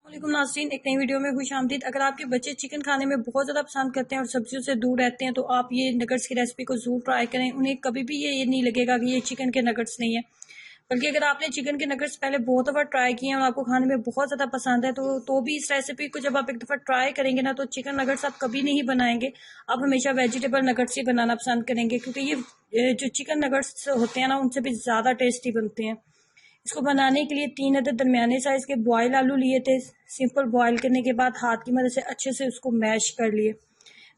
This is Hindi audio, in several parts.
वालेकुम नाज़रीन, एक नई वीडियो में खुश आमदीद। अगर आपके बच्चे चिकन खाने में बहुत ज़्यादा पसंद करते हैं और सब्जियों से दूर रहते हैं तो आप ये नगट्स की रेसिपी को ज़रूर ट्राई करें। उन्हें कभी भी ये नहीं लगेगा कि ये चिकन के नगट्स नहीं है, बल्कि अगर आपने चिकन के नगट्स पहले बहुत दफ़ा ट्राई किए हैं और आपको खाने में बहुत ज़्यादा पसंद है तो भी इस रेसिपी को जब आप एक दफ़ा ट्राई करेंगे ना तो चिकन नगट्स आप कभी नहीं बनाएंगे। आप हमेशा वेजिटेबल नगट्स ही बनाना पसंद करेंगे, क्योंकि ये जो चिकन नगट्स होते हैं ना उनसे भी ज़्यादा टेस्टी बनते हैं। इसको बनाने के लिए 3 अदद दरमियाने साइज के बॉयल आलू लिए थे। सिंपल बॉयल करने के बाद हाथ की मदद से अच्छे से उसको मैश कर लिए।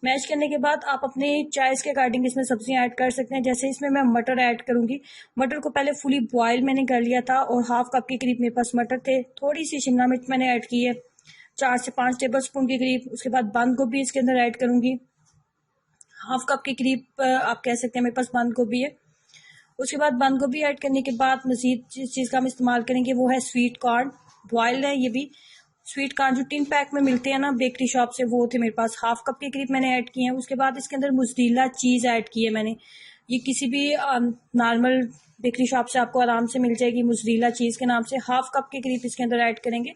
मैश करने के बाद आप अपने चॉइस के अकॉर्डिंग इसमें सब्जियां ऐड कर सकते हैं। जैसे इसमें मैं मटर ऐड करूंगी। मटर को पहले फुली बॉयल मैंने कर लिया था और हाफ कप के करीब मेरे पास मटर थे। थोड़ी सी शिमला मिर्च मैंने ऐड की है, 4 से 5 टेबल स्पून के करीब। उसके बाद बंद गोभी इसके अंदर ऐड करूंगी, हाफ कप के करीब आप कह सकते हैं मेरे पास बंद गोभी है। उसके बाद बंद गोभी ऐड करने के बाद मजीद जिस चीज़ का हम इस्तेमाल करेंगे वो है स्वीट कॉर्न। बॉइल्ड है ये भी। स्वीट कॉर्न जो टिन पैक में मिलते हैं ना बेकरी शॉप से, वो थे मेरे पास, हाफ कप के करीब मैंने ऐड किए हैं। उसके बाद इसके अंदर मोज़रेला चीज़ ऐड की है मैंने। ये किसी भी नॉर्मल बेकरी शॉप से आपको आराम से मिल जाएगी, मोज़रेला चीज़ के नाम से। हाफ कप के करीब इसके अंदर ऐड करेंगे।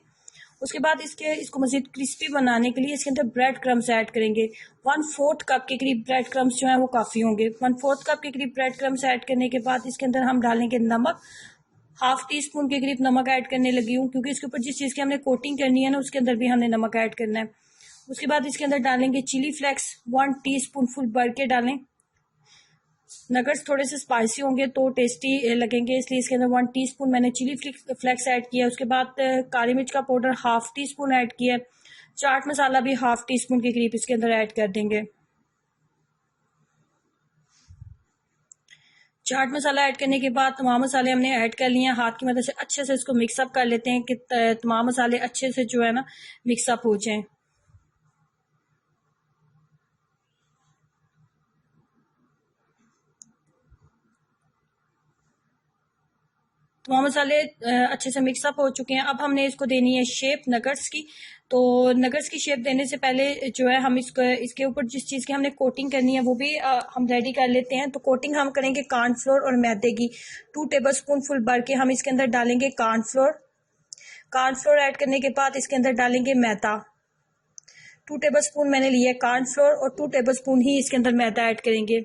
उसके बाद इसको मजीद क्रिस्पी बनाने के लिए इसके अंदर ब्रेड क्रम्स ऐड करेंगे। 1/4 कप के करीब ब्रेड क्रम्स जो है वो काफ़ी होंगे। 1/4 कप के करीब ब्रेड क्रम्स ऐड करने के बाद इसके अंदर हम डालेंगे नमक। हाफ टी स्पून के करीब नमक ऐड करने लगी हूँ, क्योंकि इसके ऊपर जिस चीज़ की हमने कोटिंग करनी है ना उसके अंदर भी हमने नमक ऐड करना है। उसके बाद इसके अंदर डालेंगे चिली फ्लेक्स, 1 टीस्पून फुल भर के डालें। नगट्स थोड़े से स्पाइसी होंगे तो टेस्टी लगेंगे, इसलिए इसके अंदर 1 टीस्पून मैंने चिली फ्लेक्स ऐड किया। उसके बाद काली मिर्च का powder half tea spoon add किया। चाट मसाला भी हाफ टी स्पून के करीब इसके अंदर ऐड कर देंगे। चाट मसाला ऐड करने के बाद तमाम मसाले हमने ऐड कर लिए हैं। हाथ की मदद से अच्छे से इसको मिक्सअप कर लेते हैं कि तमाम मसाले अच्छे से जो है ना मिक्सअप हो जाएं। तमाम मसाले अच्छे से मिक्सअप हो चुके हैं। अब हमने इसको देनी है शेप नगट्स की। तो नगट्स की शेप देने से पहले जो है हम इसके ऊपर जिस चीज़ की हमने कोटिंग करनी है वो भी हम रेडी कर लेते हैं। तो कोटिंग हम करेंगे कॉर्नफ्लोर और मैदे की। 2 टेबल स्पून फुल भर के हम इसके अंदर डालेंगे कॉर्नफ्लोर। कॉर्नफ्लोर ऐड करने के बाद इसके अंदर डालेंगे मैदा। 2 टेबल स्पून मैंने लिया है कॉर्नफ्लोर और 2 टेबल स्पून ही इसके अंदर मैदा ऐड करेंगे।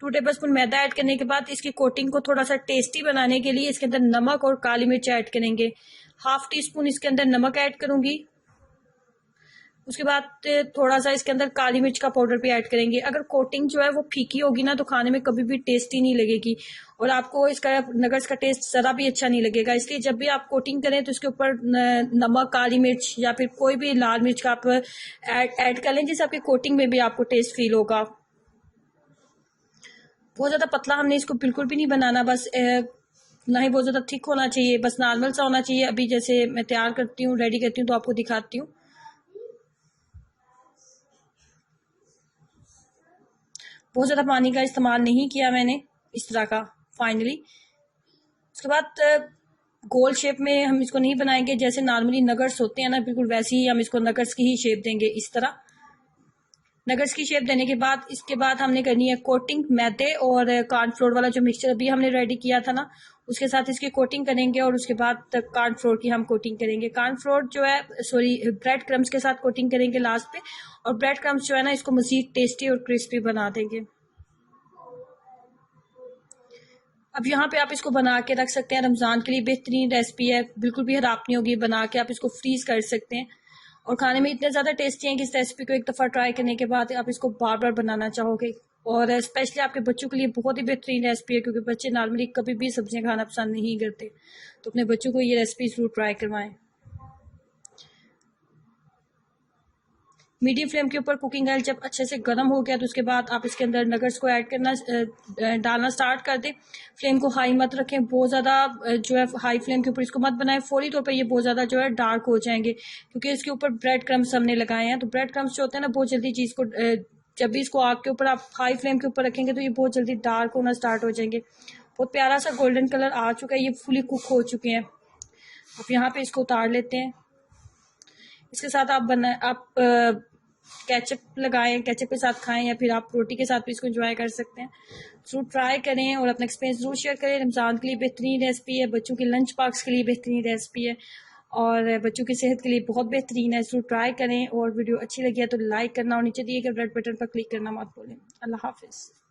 2 टेबल स्पून मैदा ऐड करने के बाद इसकी कोटिंग को थोड़ा सा टेस्टी बनाने के लिए इसके अंदर नमक और काली मिर्च ऐड करेंगे। हाफ टी स्पून इसके अंदर नमक ऐड करूंगी। उसके बाद थोड़ा सा इसके अंदर काली मिर्च का पाउडर भी ऐड करेंगे। अगर कोटिंग जो है वो फीकी होगी ना तो खाने में कभी भी टेस्टी नहीं लगेगी और आपको इसका नगट्स का टेस्ट ज़रा भी अच्छा नहीं लगेगा। इसलिए जब भी आप कोटिंग करें तो इसके ऊपर नमक, काली मिर्च या फिर कोई भी लाल मिर्च का आप ऐड कर लें, जिससे आपकी कोटिंग में भी आपको टेस्ट फील होगा। बहुत ज़्यादा पतला हमने इसको बिल्कुल भी नहीं बनाना, बस ना ही बहुत ज़्यादा थिक होना चाहिए, बस नॉर्मल सा होना चाहिए। अभी जैसे मैं तैयार करती हूँ, रेडी करती हूँ तो आपको दिखाती हूँ। बहुत ज़्यादा पानी का इस्तेमाल नहीं किया मैंने इस तरह का फाइनली। उसके बाद गोल शेप में हम इसको नहीं बनाएंगे, जैसे नॉर्मली नगट्स होते हैं ना बिल्कुल वैसे ही हम इसको नगट्स की ही शेप देंगे। इस तरह नगट्स की शेप देने के बाद इसके बाद हमने करनी है कोटिंग मैदे और कॉर्नफ्लोर वाला जो मिक्सचर अभी हमने रेडी किया था ना उसके साथ इसकी कोटिंग करेंगे और उसके बाद कॉर्नफ्लोर की हम कोटिंग करेंगे। कॉर्नफ्लोर जो है सॉरी ब्रेड क्रम्स के साथ कोटिंग करेंगे लास्ट पे, और ब्रेड क्रम्स जो है ना इसको मजीद टेस्टी और क्रिस्पी बना देंगे। अब यहाँ पे आप इसको बना के रख सकते हैं, रमज़ान के लिए बेहतरीन रेसिपी है, बिल्कुल भी खराब नहीं होगी। बना के आप इसको फ्रीज कर सकते हैं और खाने में इतने ज़्यादा टेस्टी हैं कि इस रेसिपी को एक दफ़ा ट्राई करने के बाद आप इसको बार बार बनाना चाहोगे। और स्पेशली आपके बच्चों के लिए बहुत ही बेहतरीन रेसिपी है, क्योंकि बच्चे नॉर्मली कभी भी सब्जियां खाना पसंद नहीं करते। तो अपने बच्चों को ये रेसिपी ज़रूर ट्राई करवाएं। मीडियम फ्लेम के ऊपर कुकिंग ऑयल जब अच्छे से गर्म हो गया तो उसके बाद आप इसके अंदर नगट्स को ऐड करना डालना स्टार्ट कर दें। फ्लेम को हाई मत रखें, बहुत ज़्यादा जो है हाई फ्लेम के ऊपर इसको मत बनाएं। फौरी तौर पे ये बहुत ज़्यादा जो है डार्क हो जाएंगे, क्योंकि इसके ऊपर ब्रेड क्रम्स हमने लगाए हैं। तो ब्रेड क्रम्स जो होते हैं ना बहुत जल्दी चीज़ को जब भी इसको आग के ऊपर आप हाई फ्लेम के ऊपर रखेंगे तो ये बहुत जल्दी डार्क होना स्टार्ट हो जाएंगे। बहुत प्यारा सा गोल्डन कलर आ चुका है, ये फुली कुक हो चुके हैं। अब यहाँ पे इसको उतार लेते हैं। इसके साथ आप केचप लगाएं, केचप के साथ खाएं, या फिर आप रोटी के साथ भी इसको एंजॉय कर सकते हैं। ज़रूर ट्राई करें और अपना एक्सपीरियंस ज़रूर शेयर करें। रमज़ान के लिए बेहतरीन रेसिपी है, बच्चों के लंच बॉक्स के लिए बेहतरीन रेसिपी है और बच्चों की सेहत के लिए बहुत बेहतरीन है। ज़रूर ट्राई करें और वीडियो अच्छी लगी है तो लाइक करना और नीचे दिए गए रेड बटन पर क्लिक करना मत भूलें। अल्लाह हाफिज़।